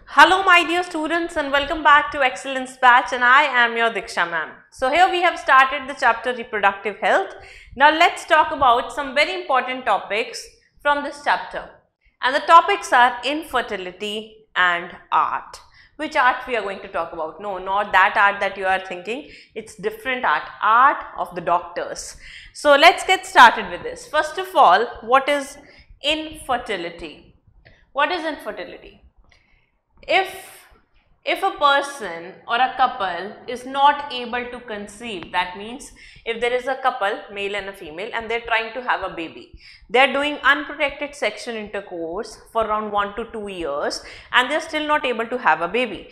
Hello my dear students and welcome back to Excellence Batch, and I am your Diksha ma'am. So here we have started the chapter Reproductive Health. Now let's talk about some very important topics from this chapter, and the topics are infertility and art. Which art we are going to talk about? No, not that art that you are thinking. It's different art of the doctors. So let's get started with this. First of all, what is infertility? What is infertility? If a person or a couple is not able to conceive, that means if there is a couple, male and a female, and they are trying to have a baby, they are doing unprotected sexual intercourse for around 1 to 2 years and they are still not able to have a baby.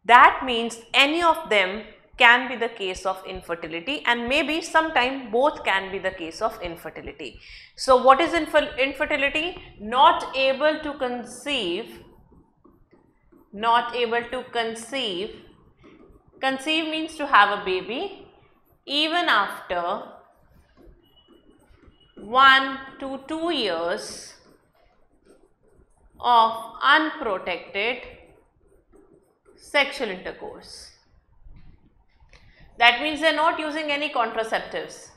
That means any of them can be the case of infertility, and maybe sometime both can be the case of infertility. So what is infertility? Not able to conceive. Not able to conceive. Conceive means to have a baby even after 1 to 2 years of unprotected sexual intercourse. That means they are not using any contraceptives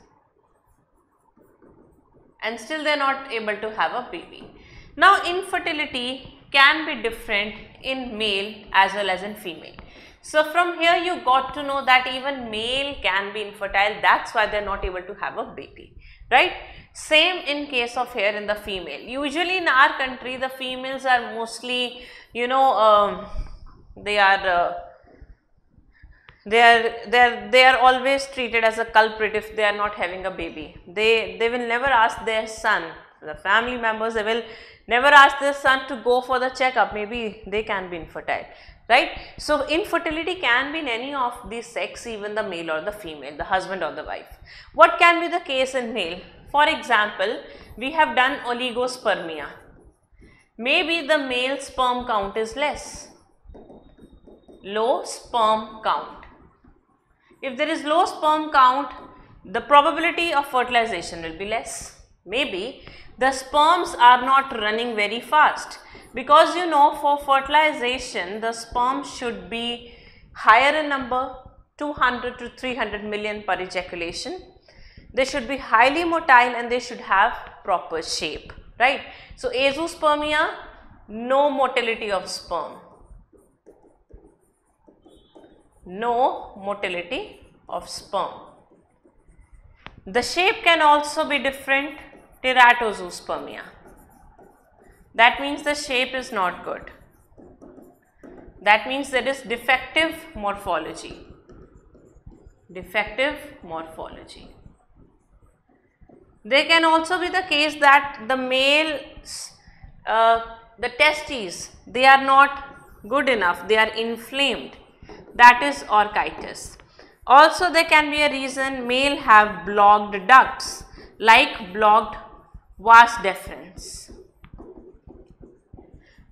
and still they are not able to have a baby. Now infertility can be different in male as well as in female. So from here you got to know that even male can be infertile, that's why they are not able to have a baby, right? Same in case of here in the female. Usually in our country the females are mostly, they are always treated as a culprit if they are not having a baby. They will never ask their son, the family members, they will never ask their son to go for the checkup. Maybe they can be infertile, right? So infertility can be in any of the sex, even the male or the female, the husband or the wife. What can be the case in male? For example, we have done oligospermia. Maybe the male sperm count is less, low sperm count. If there is low sperm count, the probability of fertilization will be less. Maybe the sperms are not running very fast, because for fertilization the sperm should be higher in number, 200 to 300 million per ejaculation. They should be highly motile and they should have proper shape, right? So azoospermia, no motility of sperm. No motility of sperm. The shape can also be different. Teratozoospermia. That means the shape is not good. That means there is defective morphology. Defective morphology. There can also be the case that the males, the testes, they are not good enough, they are inflamed. That is orchitis. Also there can be a reason male have blocked ducts, like blocked vas deferens,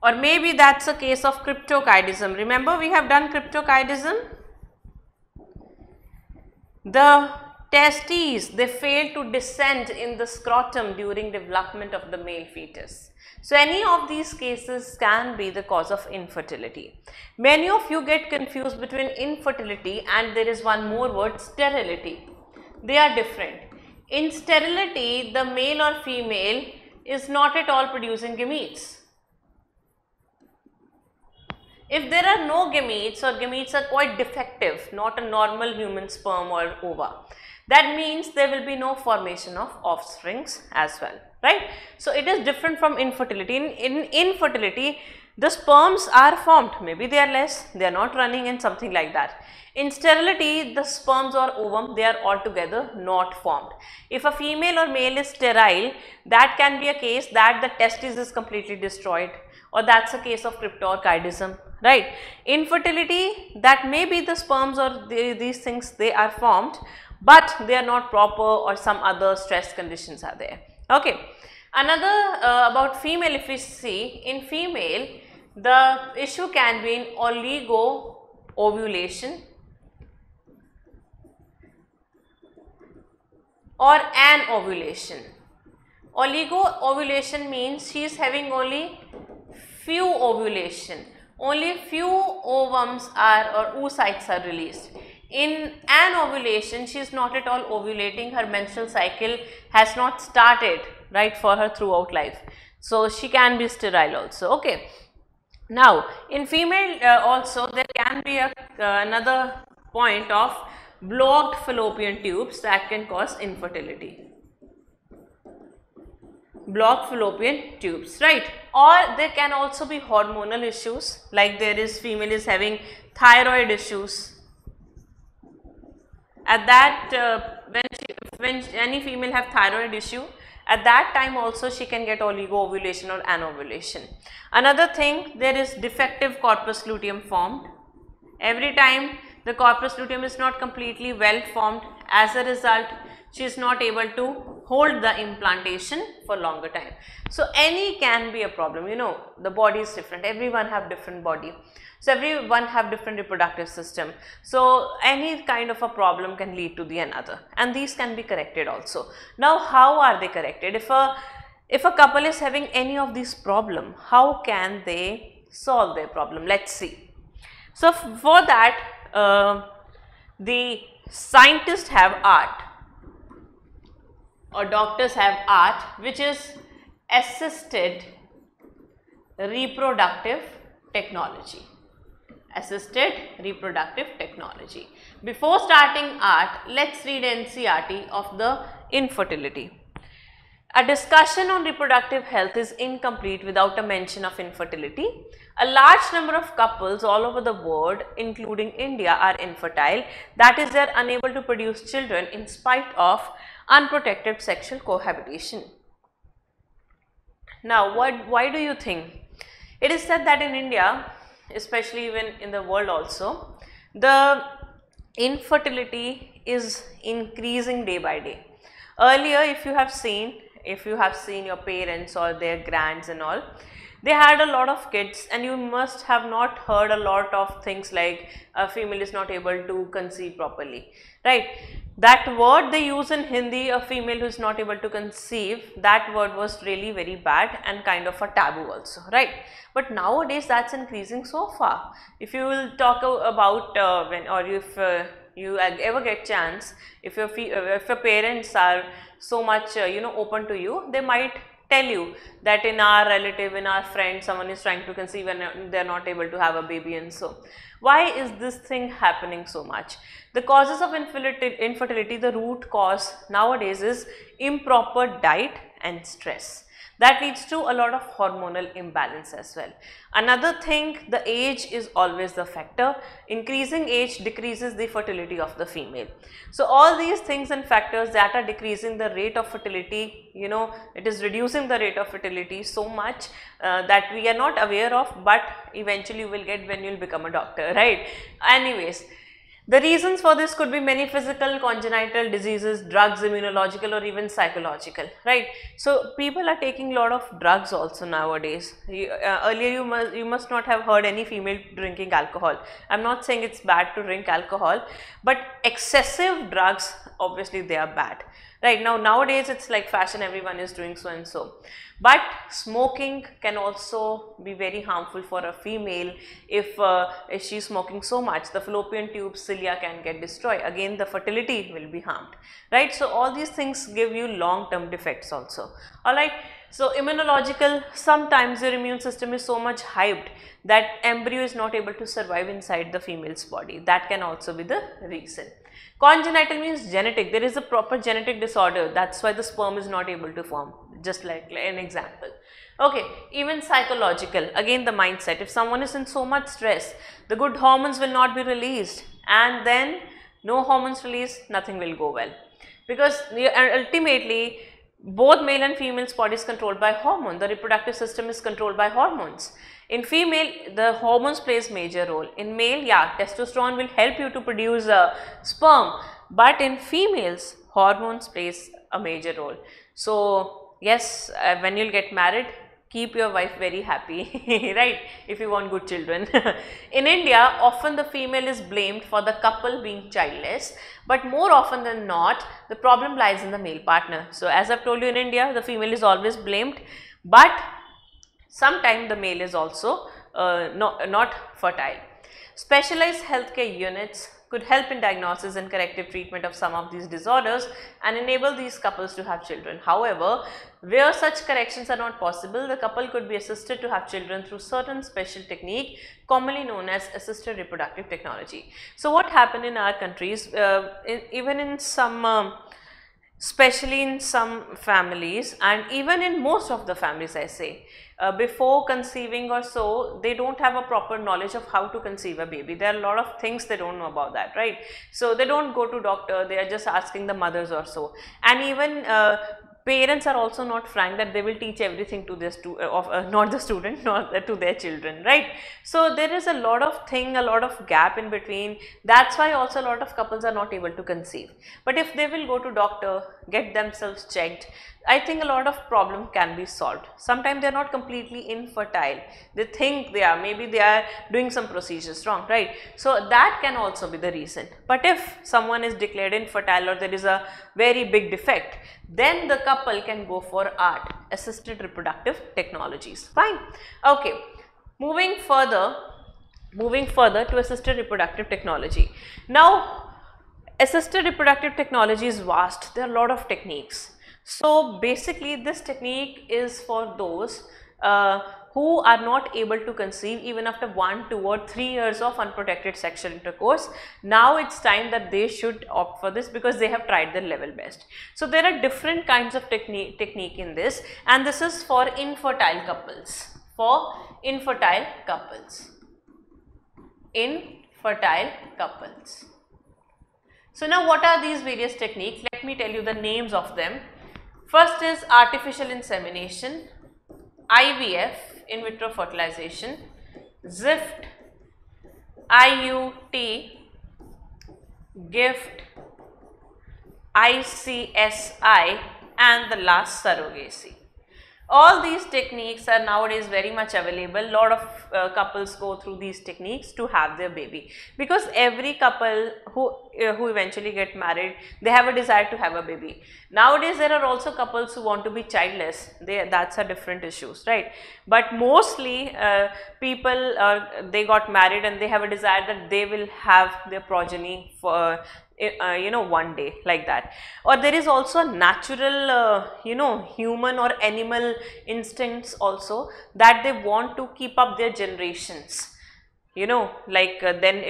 or maybe that's a case of cryptorchidism. Remember, we have done cryptorchidism. The testes, they fail to descend in the scrotum during development of the male fetus. So any of these cases can be the cause of infertility. Many of you get confused between infertility and there is one more word, sterility. They are different. In sterility, the male or female is not at all producing gametes. If there are no gametes, or gametes are quite defective, not a normal human sperm or ova, that means there will be no formation of offsprings as well, right? So it is different from infertility. In infertility, the sperms are formed, maybe they are less, they are not running and something like that. In sterility, the sperms or ovum, they are altogether not formed. If a female or male is sterile, that can be a case that the testis is completely destroyed, or that's a case of cryptorchidism, right? Infertility, that may be the sperms or these things, they are formed, but they are not proper, or some other stress conditions are there. Okay. Another about female, if we see, in female, the issue can be in oligo-ovulation or anovulation. Oligo-ovulation means she is having only few ovulation, only few ovums are or oocytes are released. In an ovulation, she is not at all ovulating, her menstrual cycle has not started, right, for her throughout life. So, she can be sterile also, okay. Now, in female also there can be another point of blocked fallopian tubes that can cause infertility. Blocked fallopian tubes, right? Or there can also be hormonal issues, like there is female is having thyroid issues. At that when any female have thyroid issue, at that time also she can get oligo-ovulation or anovulation. Another thing, there is defective corpus luteum formed. Every time the corpus luteum is not completely well formed, as a result she is not able to hold the implantation for longer time. So, any can be a problem, you know, the body is different, everyone have different body. So, everyone have different reproductive system. So, any kind of a problem can lead to the another, and these can be corrected also. Now, how are they corrected? If a couple is having any of these problem, how can they solve their problem? Let's see. So, for that the scientists have art, or doctors have art, which is assisted reproductive technology. Assisted reproductive technology. Before starting art, let's read NCERT of the infertility. A discussion on reproductive health is incomplete without a mention of infertility. A large number of couples all over the world, including India, are infertile. That is, they are unable to produce children in spite of unprotected sexual cohabitation. Now, why do you think? It is said that in India, especially even in the world also, the infertility is increasing day by day. Earlier, if you have seen your parents or their grands and all, they had a lot of kids, and you must have not heard a lot of things like a female is not able to conceive properly, right? That word they use in Hindi, a female who is not able to conceive, that word was really very bad and kind of a taboo also, right? But nowadays that's increasing so far. If you will talk about if you ever get chance, if your parents are so much open to you, they might tell you that in our relative, in our friend, someone is trying to conceive and they are not able to have a baby. And so why is this thing happening so much? The causes of infertility, the root cause nowadays is improper diet and stress. That leads to a lot of hormonal imbalance as well. Another thing, the age is always the factor. Increasing age decreases the fertility of the female. So, all these things and factors that are decreasing the rate of fertility, it is reducing the rate of fertility so much that we are not aware of, but eventually you will get when you will become a doctor, right? Anyways, the reasons for this could be many: physical, congenital diseases, drugs, immunological, or even psychological, right? So, people are taking a lot of drugs also nowadays. Earlier you must not have heard any female drinking alcohol. I am not saying it's bad to drink alcohol, but excessive drugs, obviously they are bad, right? Nowadays it's like fashion, everyone is doing so and so. But smoking can also be very harmful for a female. If she is smoking so much, the fallopian tube cilia can get destroyed. Again, the fertility will be harmed, right? So, all these things give you long-term defects also. Alright. So, immunological, sometimes your immune system is so much hyped that embryo is not able to survive inside the female's body. That can also be the reason. Congenital means genetic. There is a proper genetic disorder. That's why the sperm is not able to form. Just like an example. Okay, even psychological, again the mindset. If someone is in so much stress, the good hormones will not be released, and then no hormones released, nothing will go well. Because ultimately, both male and female's body is controlled by hormone. The reproductive system is controlled by hormones. In female, the hormones plays major role. In male, yeah, testosterone will help you to produce sperm, but in females, hormones plays a major role. So, yes, when you'll get married, keep your wife very happy, right, if you want good children. In India, often the female is blamed for the couple being childless, but more often than not, the problem lies in the male partner. So, as I've told you, in India, the female is always blamed, but sometimes the male is also not fertile. Specialized healthcare units could help in diagnosis and corrective treatment of some of these disorders and enable these couples to have children. However, where such corrections are not possible, the couple could be assisted to have children through certain special technique commonly known as assisted reproductive technology. So, what happened in our countries, even in some especially in some families and even in most of the families, I say, before conceiving or so, they don't have a proper knowledge of how to conceive a baby. There are a lot of things they don't know about that, right? So, they don't go to doctor, they are just asking the mothers or so. And even parents are also not frank that they will teach everything to their not the student, not to their children, right? So, there is a lot of gap in between. That's why also a lot of couples are not able to conceive. But if they will go to doctor, get themselves checked, I think a lot of problem can be solved. Sometimes they are not completely infertile. They think they are, maybe they are doing some procedures wrong, right? So, that can also be the reason. But if someone is declared infertile or there is a very big defect, then the couple can go for ART, assisted reproductive technologies. Fine. Okay. Moving further to assisted reproductive technology. Now, assisted reproductive technology is vast. There are a lot of techniques. So, basically this technique is for those who are not able to conceive even after 1, 2 or 3 years of unprotected sexual intercourse. Now it's time that they should opt for this because they have tried their level best. So, there are different kinds of technique in this, and this is for infertile couples, So, now what are these various techniques? Let me tell you the names of them. First is artificial insemination, IVF, in vitro fertilization, ZIFT, IUT, GIFT, ICSI, and the last surrogacy. All these techniques are nowadays very much available. A lot of couples go through these techniques to have their baby, because every couple who eventually get married, they have a desire to have a baby. Nowadays there are also couples who want to be childless. That's a different issues, right? But mostly people they got married and they have a desire that they will have their progeny for one day, like that. Or there is also natural human or animal instincts also, that they want to keep up their generations, then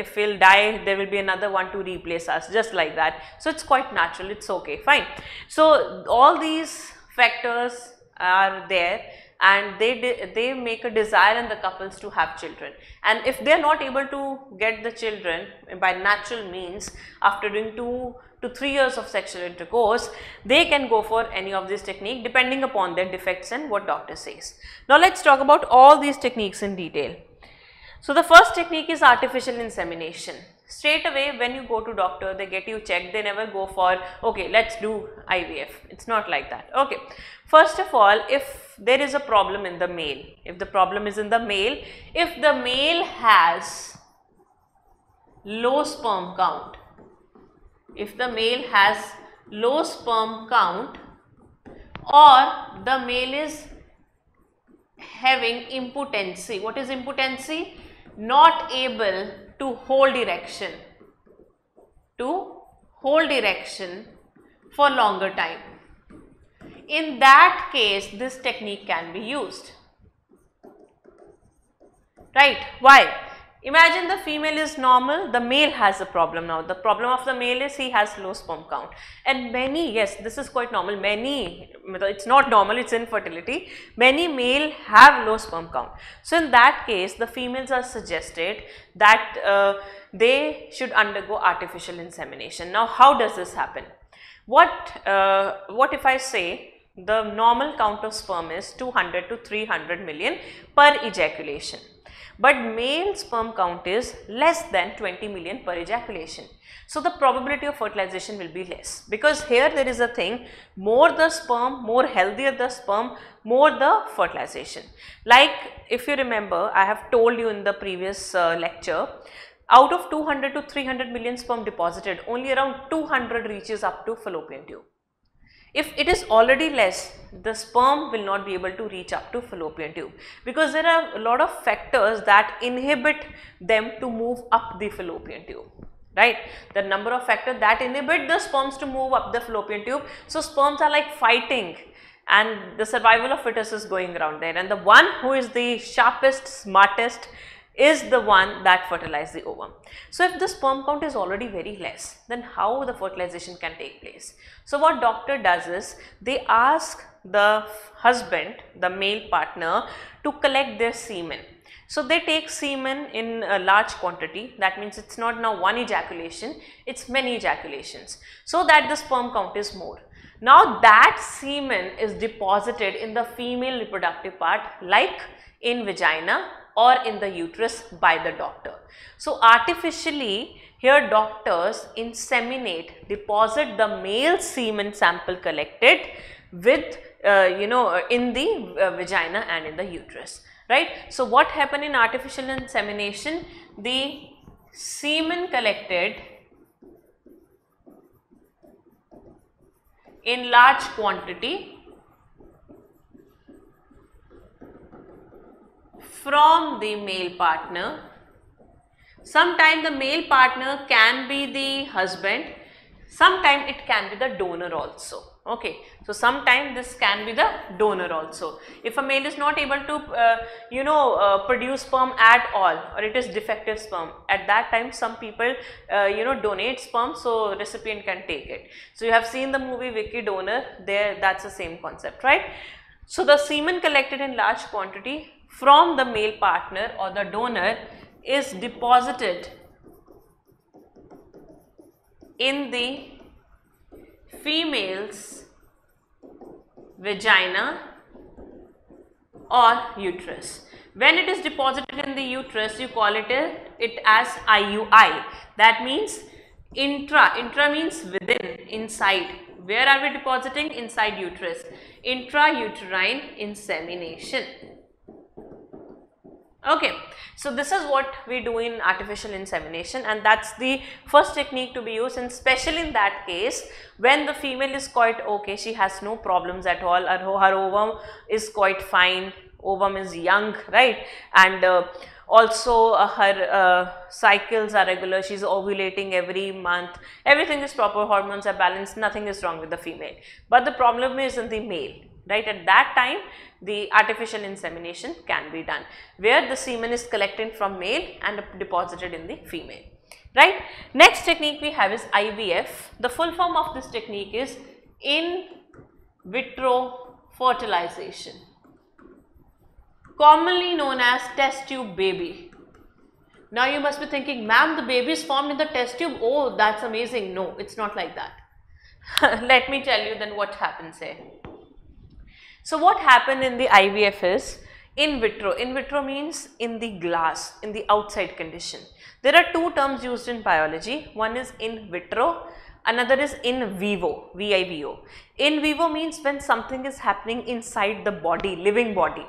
if we'll die, there will be another one to replace us, just like that. So, it's quite natural, it's okay, fine. So, all these factors are there, and they make a desire in the couples to have children. And if they are not able to get the children by natural means after doing 2 to 3 years of sexual intercourse, they can go for any of this technique depending upon their defects and what doctor says. Now, let's talk about all these techniques in detail. So, the first technique is artificial insemination. Straight away when you go to doctor, they get you checked, they never go for, okay, let's do IVF. It's not like that. Okay. First of all, if there is a problem in the male, if the problem is in the male, if the male has low sperm count, if the male has low sperm count, or the male is having impotency. What is impotency? Not able to hold erection, for longer time. In that case, this technique can be used, right? Why? Imagine the female is normal, the male has a problem now. The problem of the male is he has low sperm count, and many, yes, this is quite normal, many, it's not normal, it's infertility, many male have low sperm count. So, in that case, the females are suggested that they should undergo artificial insemination. Now, how does this happen? What if I say the normal count of sperm is 200 to 300 million per ejaculation, but male sperm count is less than 20 million per ejaculation. So, the probability of fertilization will be less, because here there is a thing, more the sperm, more healthier the sperm, more the fertilization. Like if you remember, I have told you in the previous lecture, out of 200 to 300 million sperm deposited, only around 200 reaches up to fallopian tube. If it is already less, the sperm will not be able to reach up to fallopian tube, because there are a lot of factors that inhibit them to move up the fallopian tube, right? The number of factors that inhibit the sperms to move up the fallopian tube. So sperms are like fighting, and the survival of fetus is going around there, and the one who is the sharpest, smartest is the one that fertilizes the ovum. So if the sperm count is already very less, then how the fertilization can take place? So what doctor does is, they ask the husband, the male partner, to collect their semen. So they take semen in a large quantity, that means it's not now one ejaculation, it's many ejaculations, so that the sperm count is more. Now that semen is deposited in the female reproductive part, like in vagina or in the uterus, by the doctor. So artificially here doctors inseminate, deposit the male semen sample collected with in the vagina and in the uterus, right? So what happened in artificial insemination? The semen collected in large quantity from the male partner. Sometimes the male partner can be the husband, sometimes it can be the donor also. Okay, so sometimes this can be the donor also. If a male is not able to produce sperm at all, or it is defective sperm, at that time some people donate sperm so recipient can take it. So you have seen the movie Vicky Donor, there that's the same concept, right? So the semen collected in large quantity from the male partner or the donor is deposited in the female's vagina or uterus. When it is deposited in the uterus, you call it as IUI. That means intra means within, inside. Where are we depositing? Inside uterus. Intrauterine insemination. Okay, so this is what we do in artificial insemination, and that's the first technique to be used, and especially in that case when the female is quite okay, she has no problems at all, her ovum is quite fine, ovum is young, right, and also her cycles are regular, she is ovulating every month, everything is proper, hormones are balanced, nothing is wrong with the female, but the problem is in the male. Right, at that time the artificial insemination can be done, where the semen is collected from male and deposited in the female. Right. Next technique we have is IVF. The full form of this technique is in vitro fertilization, commonly known as test tube baby. Now you must be thinking, ma'am, the baby is formed in the test tube. Oh, that's amazing. No, it's not like that. Let me tell you then what happens here. So what happened in the IVF is in vitro. In vitro means in the glass, in the outside condition. There are two terms used in biology. One is in vitro, another is in vivo, V-I-V-O. In vivo means when something is happening inside the body, living body.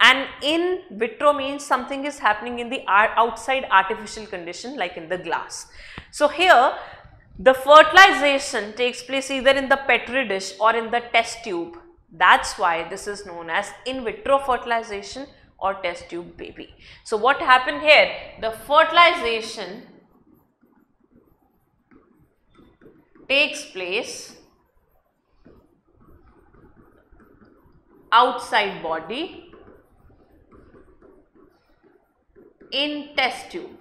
And in vitro means something is happening in the outside artificial condition, like in the glass. So here the fertilization takes place either in the petri dish or in the test tube. That's why this is known as in vitro fertilization or test tube baby. So what happened here? The fertilization takes place outside body in test tube.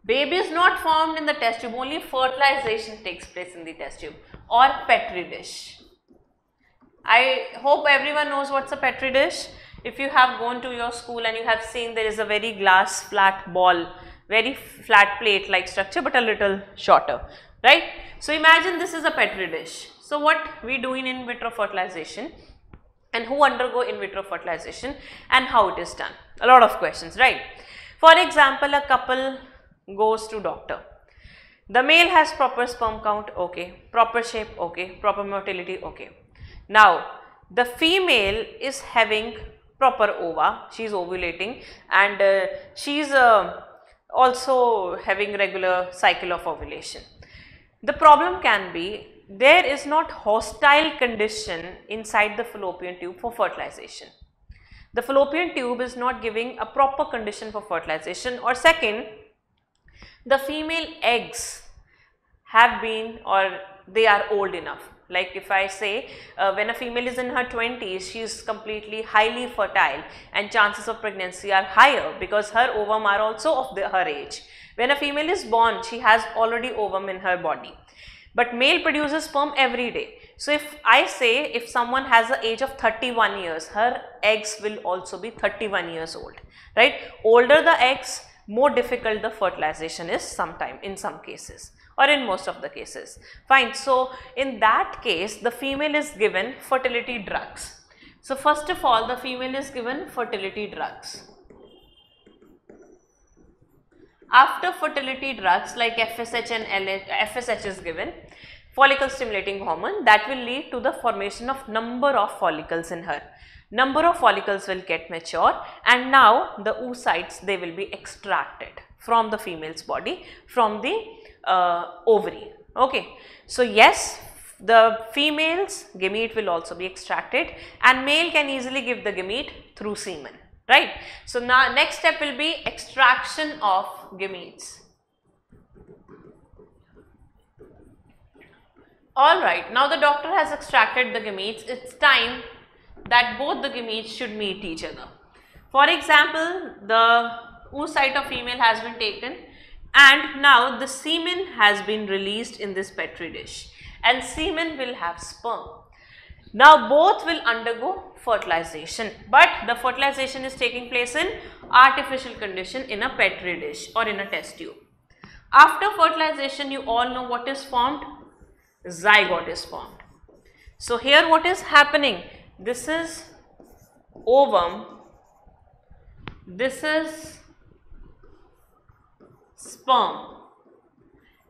Baby is not formed in the test tube, only fertilization takes place in the test tube or petri dish. I hope everyone knows what's a petri dish. If you have gone to your school and you have seen, there is a very glass flat ball, very flat plate like structure but a little shorter, right? So imagine this is a petri dish. So what we do in vitro fertilization, and who undergo in vitro fertilization and how it is done? A lot of questions, right? For example, a couple goes to doctor. The male has proper sperm count, okay, proper shape, okay, proper motility, okay. Now the female is having proper ova, she is ovulating, and she is also having regular cycle of ovulation. The problem can be there is not hostile condition inside the fallopian tube for fertilization. The fallopian tube is not giving a proper condition for fertilization, or second, the female eggs have been, or they are old enough. Like if I say when a female is in her 20s, she is completely highly fertile and chances of pregnancy are higher because her ovum are also of her age. When a female is born, she has already ovum in her body. But male produces sperm every day. So if I say if someone has the age of 31 years, her eggs will also be 31 years old, right? Older the eggs, more difficult the fertilization is sometime in some cases, or in most of the cases. Fine. So in that case, the female is given fertility drugs. So first of all, the female is given fertility drugs. After fertility drugs like FSH and LH, FSH is given, follicle stimulating hormone, that will lead to the formation of number of follicles in her. Number of follicles will get mature, and now the oocytes, they will be extracted from the female's body, from the ovary. Okay. So yes, the female's gamete will also be extracted, and male can easily give the gamete through semen. Right. So now next step will be extraction of gametes. Alright, now the doctor has extracted the gametes. It's time that both the gametes should meet each other. For example, the oocyte of female has been taken, and now the semen has been released in this petri dish, and semen will have sperm. Now both will undergo fertilization, but the fertilization is taking place in artificial condition in a petri dish or in a test tube. After fertilization, you all know what is formed? Zygote is formed. So here what is happening? This is ovum, this is sperm,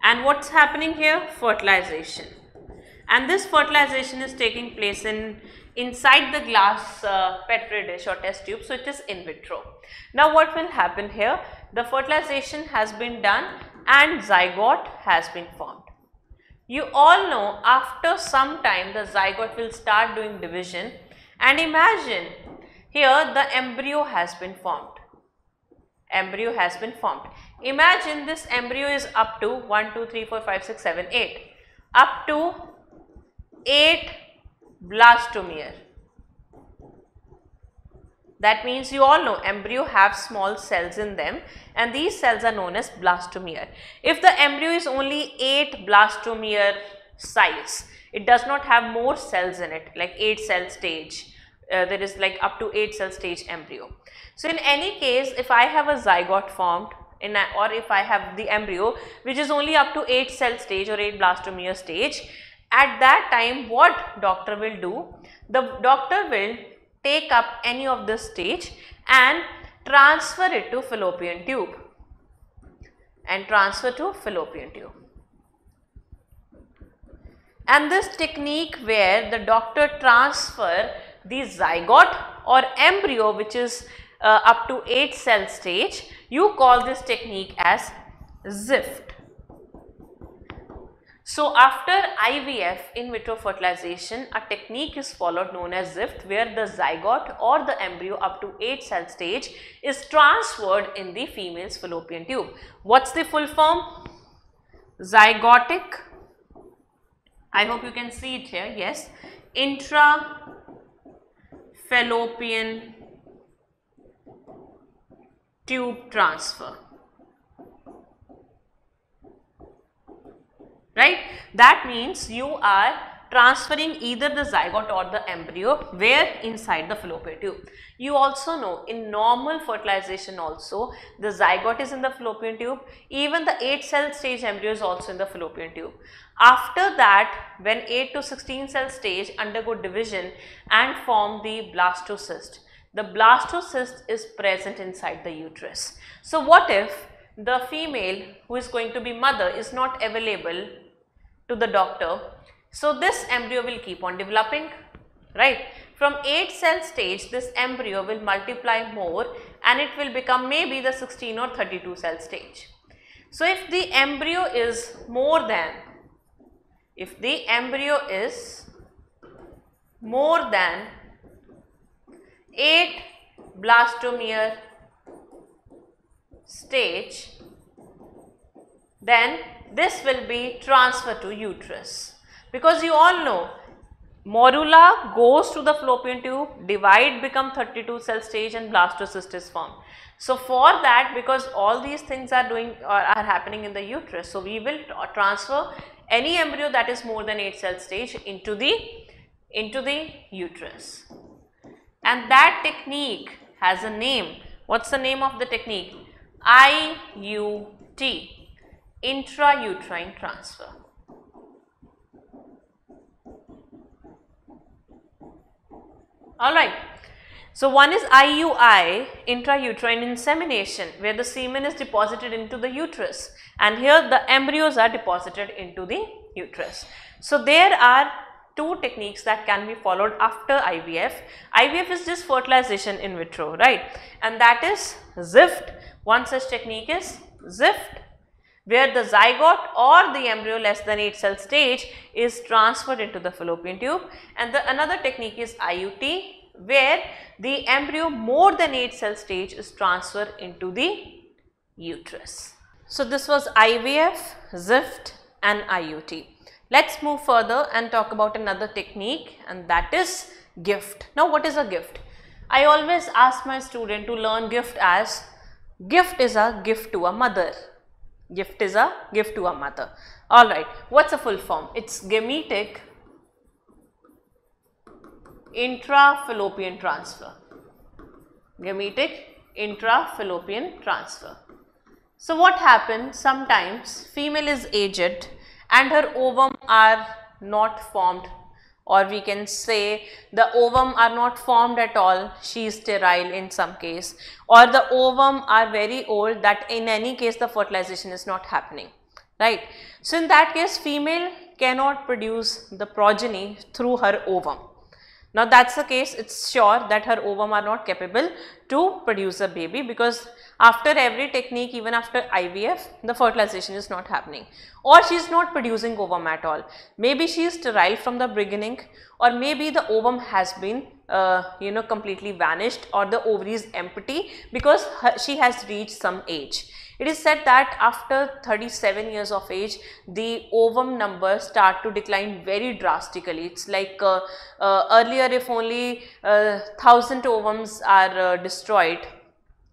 and what's happening here? Fertilization. And this fertilization is taking place inside the glass petri dish or test tube, so it is in vitro. Now what will happen here? The fertilization has been done and zygote has been formed. You all know after some time the zygote will start doing division, and imagine here the embryo has been formed. Embryo has been formed. Imagine this embryo is up to 1, 2, 3, 4, 5, 6, 7, 8. Up to 8 blastomere. That means you all know embryo have small cells in them, and these cells are known as blastomere. If the embryo is only 8 blastomere size, it does not have more cells in it, like 8 cell stage. There is like up to 8 cell stage embryo. So in any case, if I have a zygote formed or if I have the embryo which is only up to 8 cell stage or 8 blastomere stage, at that time what doctor will do? The doctor will take up any of this stage and transfer it to fallopian tube, and transfer to fallopian tube. And this technique where the doctor transfer the zygote or embryo which is up to 8 cell stage, you call this technique as ZIFT. So after IVF, in vitro fertilization, a technique is followed known as ZIFT, where the zygote or the embryo up to 8 cell stage is transferred in the female's fallopian tube. What's the full form? Zygotic, I hope you can see it here, yes, intra-fallopian tube transfer. Right? That means you are transferring either the zygote or the embryo where inside the fallopian tube. You also know in normal fertilization also the zygote is in the fallopian tube, even the 8 cell stage embryo is also in the fallopian tube. After that, when 8 to 16 cell stage undergo division and form the blastocyst, the blastocyst is present inside the uterus. So what if the female who is going to be mother is not available to the doctor? So this embryo will keep on developing, right? From 8 cell stage, this embryo will multiply more and it will become maybe the 16 or 32 cell stage. So if the embryo is more than if the embryo is more than 8 blastomere stage, then this will be transferred to uterus, because you all know morula goes to the fallopian tube, divide, become 32 cell stage, and blastocyst is formed. So for that, because all these things are happening in the uterus, so we will transfer any embryo that is more than 8 cell stage into the uterus. And that technique has a name. What's the name of the technique? IUT, intrauterine transfer. Alright. So one is IUI, intrauterine insemination, where the semen is deposited into the uterus, and here the embryos are deposited into the uterus. So there are two techniques that can be followed after IVF. IVF is just fertilization in vitro, right? And that is ZIFT. One such technique is ZIFT, where the zygote or the embryo less than 8 cell stage is transferred into the fallopian tube, and another technique is IUT, where the embryo more than 8 cell stage is transferred into the uterus. So this was IVF, ZIFT and IUT. Let's move further and talk about another technique, and that is GIFT. Now what is a GIFT? I always ask my student to learn GIFT as gift is a gift to a mother. Gift is a gift to a mother. Alright, what's a full form? It's gametic intrafallopian transfer. Gametic intrafallopian transfer. So what happens, sometimes female is aged and her ovum are not formed, or we can say the ovum are not formed at all, she is sterile in some case, or the ovum are very old that in any case the fertilization is not happening, right? So in that case female cannot produce the progeny through her ovum. Now that's the case, it's sure that her ovum are not capable to produce a baby, because after every technique, even after IVF, the fertilization is not happening, or she is not producing ovum at all. Maybe she is sterile from the beginning, or maybe the ovum has been completely vanished, or the ovary is empty because she has reached some age. It is said that after 37 years of age, the ovum numbers start to decline very drastically. It's like earlier, if only 1000 ovums are destroyed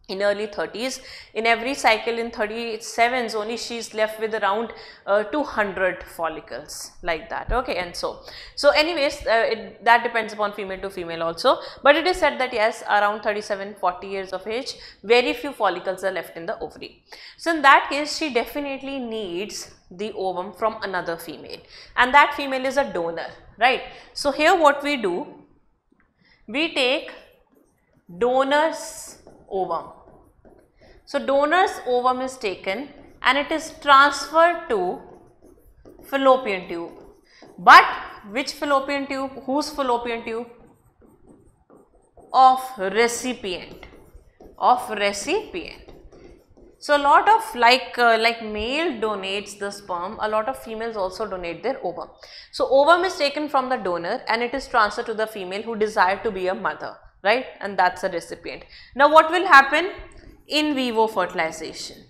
in early 30s, in every cycle in 37s only she is left with around 200 follicles, like that, okay. And so anyways, that depends upon female to female also, but it is said that yes, around 37-40 years of age, very few follicles are left in the ovary. So in that case, she definitely needs the ovum from another female, and that female is a donor, right? So here what we do, we take donor's ovum. So donor's ovum is taken and it is transferred to fallopian tube. But which fallopian tube? Whose fallopian tube? Of recipient. Of recipient. So a lot of like male donates the sperm, a lot of females also donate their ovum. So ovum is taken from the donor and it is transferred to the female who desire to be a mother, right? And that's a recipient. Now what will happen? In vivo fertilization.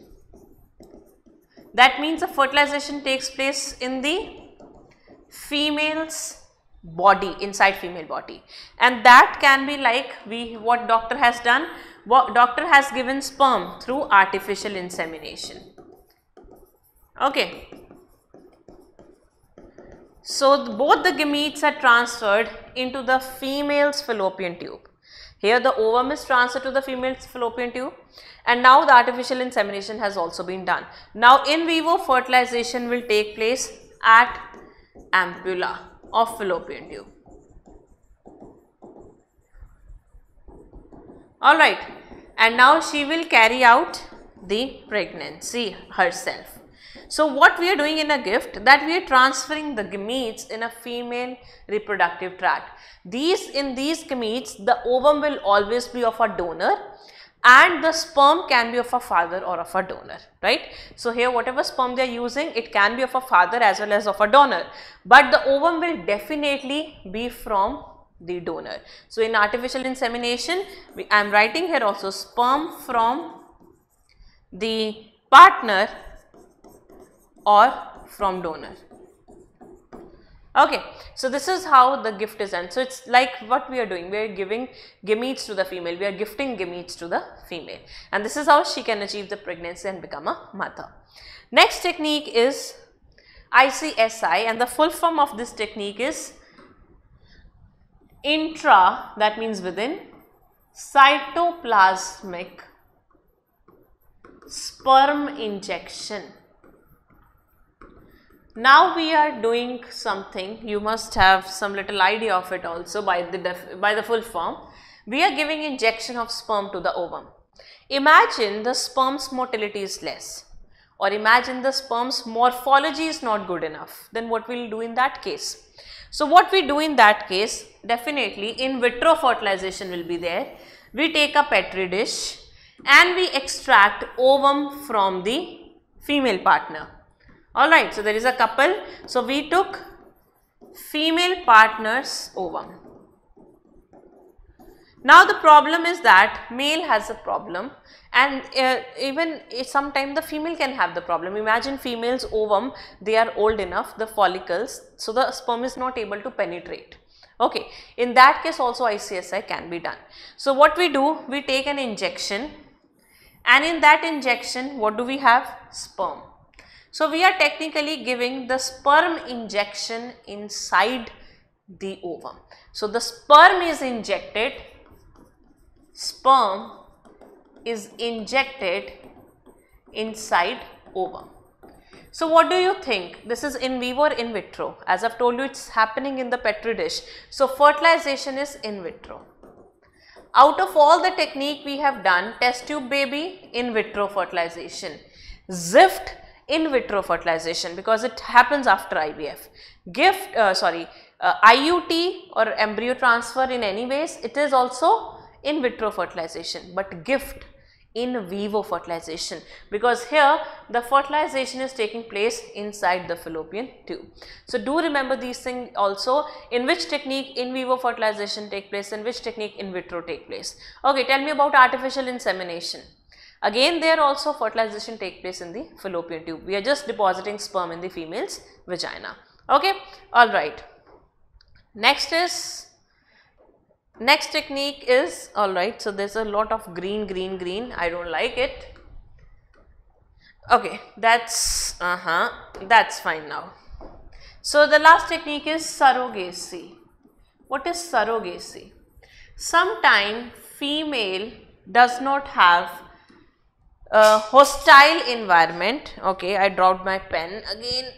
That means the fertilization takes place in the female's body, inside female body, and that can be like what doctor has done. What doctor has given sperm through artificial insemination. Okay. So both the gametes are transferred into the female's fallopian tube. Here the ovum is transferred to the female's fallopian tube, and now the artificial insemination has also been done. Now in vivo fertilization will take place at ampulla of fallopian tube. Alright, and now she will carry out the pregnancy herself. So what we are doing in a gift, that we are transferring the gametes in a female reproductive tract. In these gametes, the ovum will always be of a donor, and the sperm can be of a father or of a donor, right. So here whatever sperm they are using, it can be of a father as well as of a donor, but the ovum will definitely be from the donor. So in artificial insemination, I am writing here also sperm from the partner or from donor. Okay, so this is how the gift is done. So it's like what we are doing, we are giving gametes to the female, we are gifting gametes to the female, and this is how she can achieve the pregnancy and become a mother. Next technique is ICSI, and the full form of this technique is intra, that means within, cytoplasmic sperm injection. Now we are doing something, you must have some little idea of it also by the full form. We are giving injection of sperm to the ovum. Imagine the sperm's motility is less, or imagine the sperm's morphology is not good enough, then what will we do in that case? So what we do in that case, definitely in vitro fertilization will be there. We take a petri dish and we extract ovum from the female partner. Alright, so there is a couple, so we took female partner's ovum. Now the problem is that male has a problem, and even sometimes the female can have the problem. Imagine female's ovum, they are old enough, the follicles, so the sperm is not able to penetrate. Okay, in that case also ICSI can be done. So what we do, we take an injection, and in that injection what do we have? Sperm. So we are technically giving the sperm injection inside the ovum. So the sperm is injected, sperm is injected inside ovum. So what do you think? This is in vivo or in vitro? As I have told you, it is happening in the petri dish. So fertilization is in vitro. Out of all the technique we have done, test tube baby, in vitro fertilization, ZIFT, in vitro fertilization, because it happens after IVF. IUT or embryo transfer, in any ways it is also in vitro fertilization, but GIFT, in vivo fertilization, because here the fertilization is taking place inside the fallopian tube. So do remember these things also, in which technique in vivo fertilization take place and which technique in vitro take place. Okay, tell me about artificial insemination. Again, there also fertilization take place in the fallopian tube. We are just depositing sperm in the female's vagina. Okay, all right. Next technique is, all right, so there's a lot of green. I don't like it. Okay, that's fine now. So the last technique is surrogacy. What is surrogacy? Sometime female does not have a hostile environment. Okay, I dropped my pen again.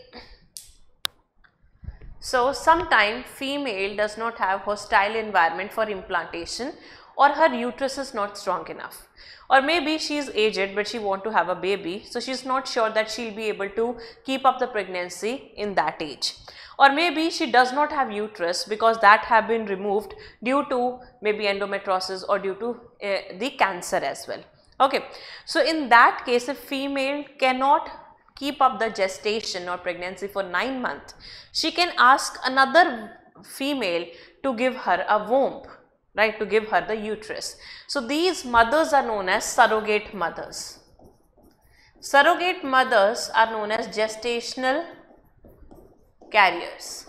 So sometime female does not have hostile environment for implantation, or her uterus is not strong enough, or maybe she is aged but she want to have a baby, so she is not sure that she will be able to keep up the pregnancy in that age, or maybe she does not have uterus because that have been removed due to maybe endometriosis or due to the cancer as well. Okay, so in that case, if female cannot keep up the gestation or pregnancy for 9 months, she can ask another female to give her a womb, right, to give her the uterus. So these mothers are known as surrogate mothers. Surrogate mothers are known as gestational carriers.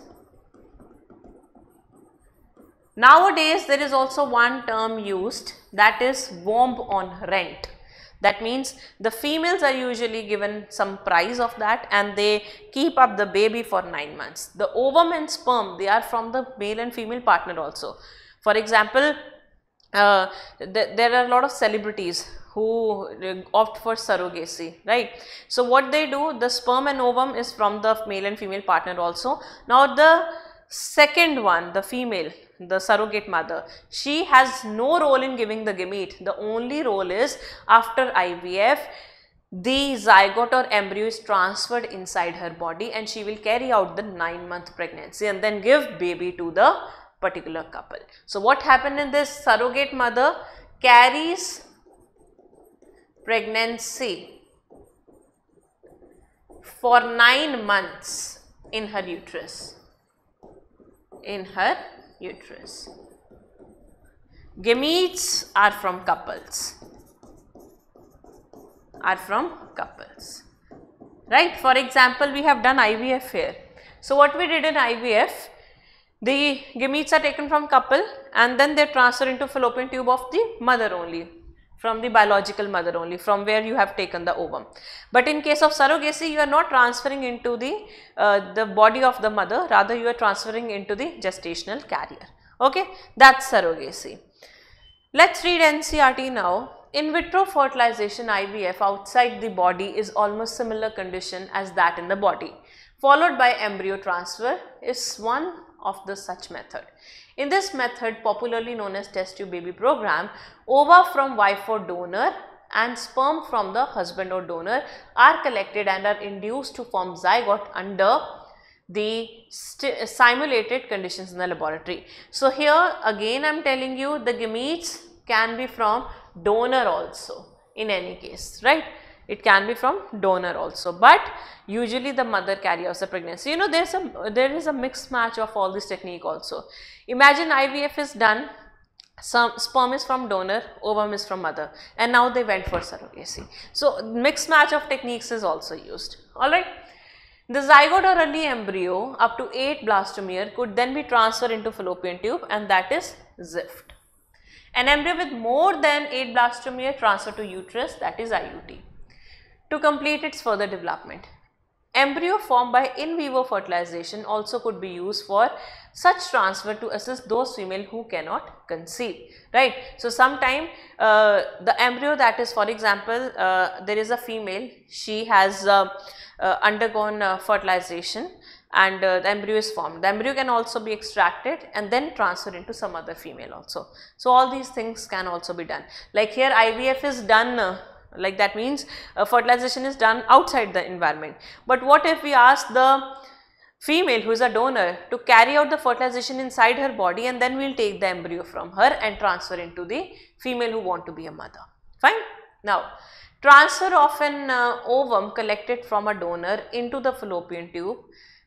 Nowadays, there is also one term used, that is womb on rent. That means the females are usually given some price of that and they keep up the baby for 9 months. The ovum and sperm, they are from the male and female partner also. For example, there are a lot of celebrities who opt for surrogacy, right? So what they do, the sperm and ovum is from the male and female partner also. Now the second one, the female, the surrogate mother, she has no role in giving the gamete. The only role is after IVF, the zygote or embryo is transferred inside her body and she will carry out the 9-month pregnancy and then give baby to the particular couple. So what happened in this, surrogate mother carries pregnancy for 9 months in her uterus. In her uterus. Gametes are from couples. Right? For example, we have done IVF here. So what we did in IVF, the gametes are taken from couple and then they transfer into fallopian tube of the mother only, from the biological mother only, from where you have taken the ovum. But in case of surrogacy, you are not transferring into the body of the mother, rather you are transferring into the gestational carrier. Okay, that's surrogacy. Let's read NCERT now. In vitro fertilization IVF outside the body is almost similar condition as that in the body, followed by embryo transfer is one of the such method. In this method, popularly known as test tube baby program, ova from wife or donor and sperm from the husband or donor are collected and are induced to form zygote under the simulated conditions in the laboratory. So here again I am telling you the gametes can be from donor also in any case, right? It can be from donor also, but usually the mother carries the pregnancy. You know, there is a mixed match of all this technique also. Imagine IVF is done, some sperm is from donor, ovum is from mother, and now they went for surrogacy. So mixed match of techniques is also used. Alright. The zygote or early embryo up to 8 blastomere could then be transferred into fallopian tube, and that is ZIFT. An embryo with more than 8 blastomere transferred to uterus, that is IUT, to complete its further development. Embryo formed by in vivo fertilization also could be used for such transfer to assist those female who cannot conceive, right? So sometime the embryo, that is, for example, there is a female, she has undergone fertilization and the embryo is formed. The embryo can also be extracted and then transferred into some other female also. So all these things can also be done. Like here IVF is done, like that means fertilization is done outside the environment. But what if we ask the female who is a donor to carry out the fertilization inside her body, and then we will take the embryo from her and transfer into the female who want to be a mother. Fine. Now, transfer of an ovum collected from a donor into the fallopian tube,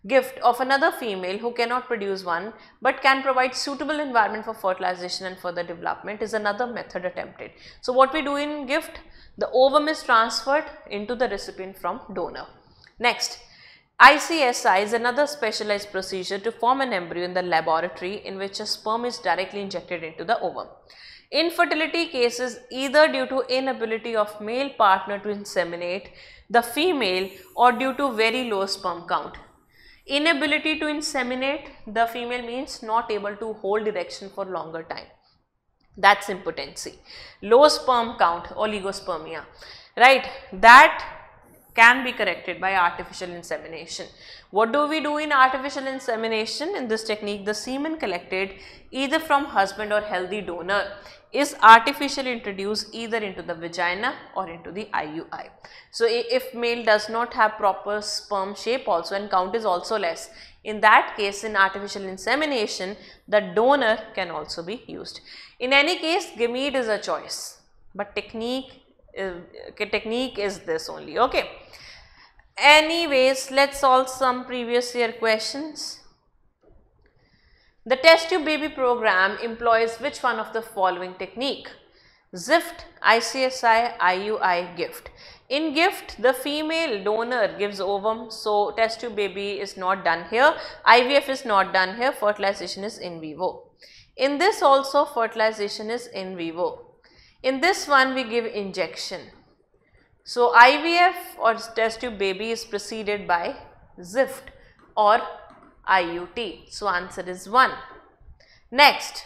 gift of another female who cannot produce one but can provide suitable environment for fertilization and further development is another method attempted. So what we do in gift, the ovum is transferred into the recipient from donor. Next, ICSI is another specialized procedure to form an embryo in the laboratory in which a sperm is directly injected into the ovum. Infertility cases, either due to inability of male partner to inseminate the female or due to very low sperm count. Inability to inseminate the female means not able to hold erection for longer time. That's impotency. Low sperm count, oligospermia, right? That can be corrected by artificial insemination. What do we do in artificial insemination? In this technique, the semen collected either from husband or healthy donor is artificially introduced either into the vagina or into the IUI. So if male does not have proper sperm shape also and count is also less, in that case in artificial insemination the donor can also be used. In any case, gamete is a choice, but technique is this only. Okay. Anyways, let's solve some previous year questions. The test tube baby program employs which one of the following technique? ZIFT, ICSI, IUI, gift. In gift, the female donor gives ovum, so test tube baby is not done here, IVF is not done here, fertilization is in vivo. In this also fertilization is in vivo. In this one we give injection. So IVF or test tube baby is preceded by ZIFT or IUT. So answer is 1. Next,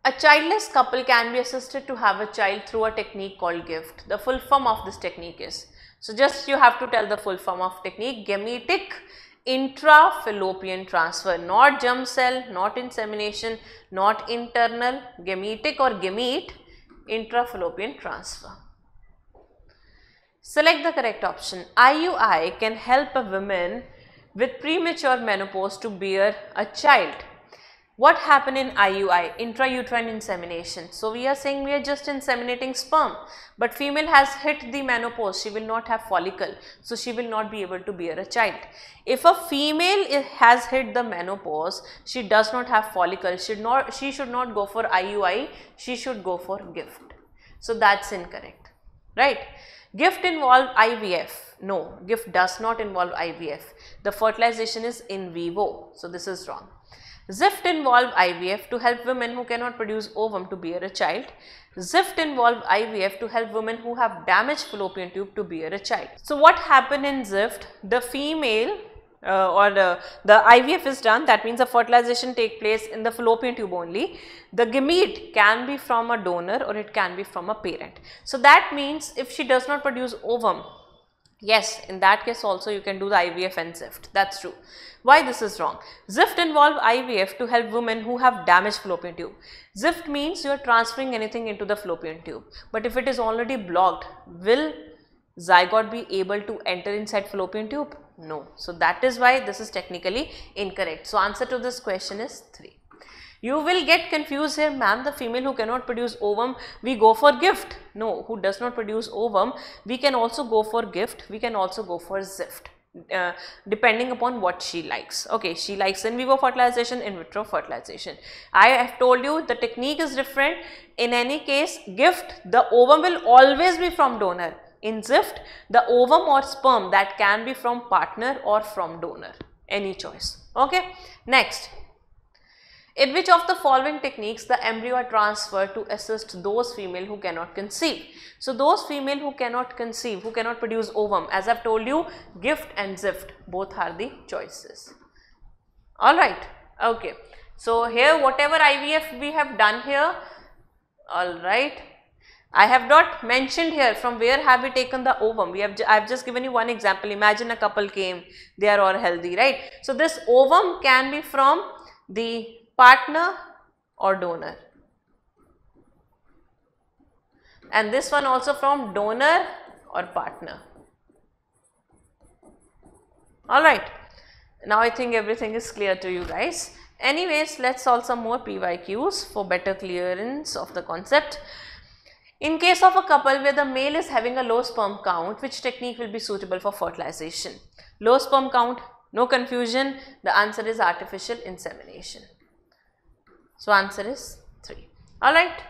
a childless couple can be assisted to have a child through a technique called gift. The full form of this technique is, so just you have to tell the full form of technique: gametic intrafallopian transfer, not germ cell, not insemination, not internal, gametic or gamete intrafallopian transfer. Select the correct option. IUI can help a woman with premature menopause to bear a child. What happened in IUI, intrauterine insemination? So we are saying we are just inseminating sperm, but female has hit the menopause, she will not have follicle, so she will not be able to bear a child. If a female has hit the menopause, she does not have follicle, she should not go for IUI, she should go for gift. So that's incorrect, right? Gift involve IVF. No, gift does not involve IVF. The fertilization is in vivo, so this is wrong. ZIFT involve IVF to help women who cannot produce ovum to bear a child. ZIFT involve IVF to help women who have damaged fallopian tube to bear a child. So what happened in ZIFT? The female the IVF is done, that means the fertilization take place in the fallopian tube only. The gamete can be from a donor or it can be from a parent. So that means if she does not produce ovum, yes, in that case also you can do the IVF and ZIFT, that's true. Why this is wrong? ZIFT involve IVF to help women who have damaged fallopian tube. ZIFT means you are transferring anything into the fallopian tube, but if it is already blocked, will zygote be able to enter inside fallopian tube? No. So that is why this is technically incorrect. So answer to this question is 3. You will get confused here, ma'am, the female who cannot produce ovum, we go for gift. No, who does not produce ovum, we can also go for gift, we can also go for ZIFT. Depending upon what she likes. Okay, she likes in vivo fertilization, in vitro fertilization. I have told you the technique is different. In any case, gift, the ovum will always be from donor. In ZIFT, the ovum or sperm, that can be from partner or from donor, any choice. Okay, next. In which of the following techniques the embryo are transferred to assist those female who cannot conceive? So those female who cannot conceive, who cannot produce ovum, as I have told you, gift and ZIFT, both are the choices. Alright, okay. So here whatever IVF we have done here, alright. I have not mentioned here from where have we taken the ovum. I have just given you one example. Imagine a couple came, they are all healthy, right? So this ovum can be from the partner or donor, and this one also from donor or partner. Alright, now I think everything is clear to you guys. Anyways, let's solve some more PYQs for better clearance of the concept. In case of a couple where the male is having a low sperm count, which technique will be suitable for fertilization? Low sperm count, no confusion, the answer is artificial insemination. So answer is 3. Alright.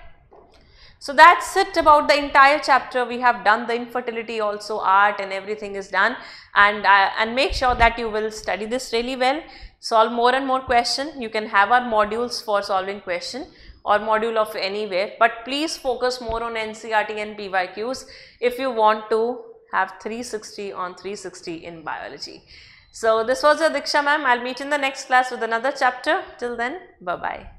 So that's it about the entire chapter. We have done the infertility also, art and everything is done, and make sure that you will study this really well. Solve more and more questions. You can have our modules for solving question or module of anywhere, but please focus more on NCERT and PYQs if you want to have 360 on 360 in biology. So this was your Diksha ma'am. I'll meet in the next class with another chapter. Till then, bye bye.